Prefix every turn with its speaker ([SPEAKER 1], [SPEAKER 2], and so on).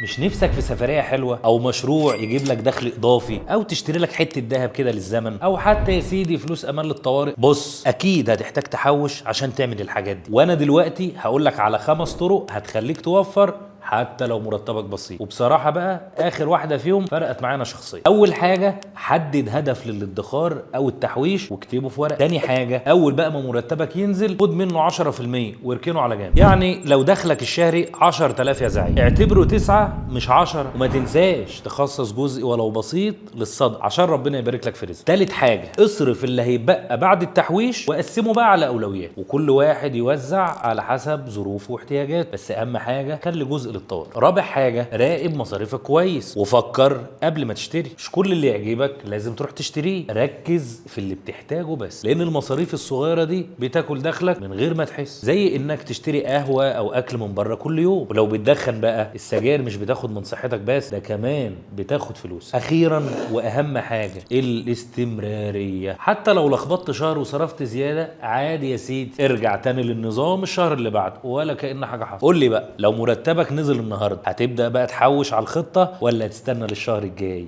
[SPEAKER 1] مش نفسك في سفرية حلوة او مشروع يجيب لك دخل اضافي او تشتري لك حتة ذهب كده للزمن او حتى يا سيدي فلوس امان للطوارئ؟ بص، اكيد هتحتاج تحوش عشان تعمل الحاجات دي، وانا دلوقتي هقول لك على 5 طرق هتخليك توفر حتى لو مرتبك بسيط. وبصراحة بقى اخر واحدة فيهم فرقت معانا شخصيا. اول حاجة، حدد هدف للادخار او التحويش واكتبه في ورق. تاني حاجة، اول بقى ما مرتبك ينزل خد منه 10% واركنه على جنب. يعني لو دخلك الشهري 10000 يا زعيم اعتبره 9 مش 10. وما تنساش تخصص جزء ولو بسيط للصدقة عشان ربنا يبارك لك في رزقك. تالت حاجة، اصرف اللي هيبقى بعد التحويش وقسمه بقى على اولويات، وكل واحد يوزع على حسب ظروفه واحتياجاته، بس اهم حاجة خلي جزء للطوارئ. رابع حاجة، راقب مصاريفك كويس وفكر قبل ما تشتري. مش كل اللي يعجبك لازم تروح تشتريه، ركز في اللي بتحتاجه بس، لان المصاريف الصغيرة دي بتاكل دخلك من غير ما تحس، زي انك تشتري قهوة او اكل من بره كل يوم. ولو بتدخن بقى، السجاير مش بتاخد من صحتك بس، ده كمان بتاخد فلوس. اخيرا واهم حاجة، الاستمرارية. حتى لو لخبطت شهر وصرفت زيادة عادي يا سيدي، ارجع تاني للنظام الشهر اللي بعده ولا كأن حاجة حصلت. قول لي بقى، لو مرتبك نزل النهارده هتبدأ بقى تحوش على الخطة ولا تستنى للشهر الجاي؟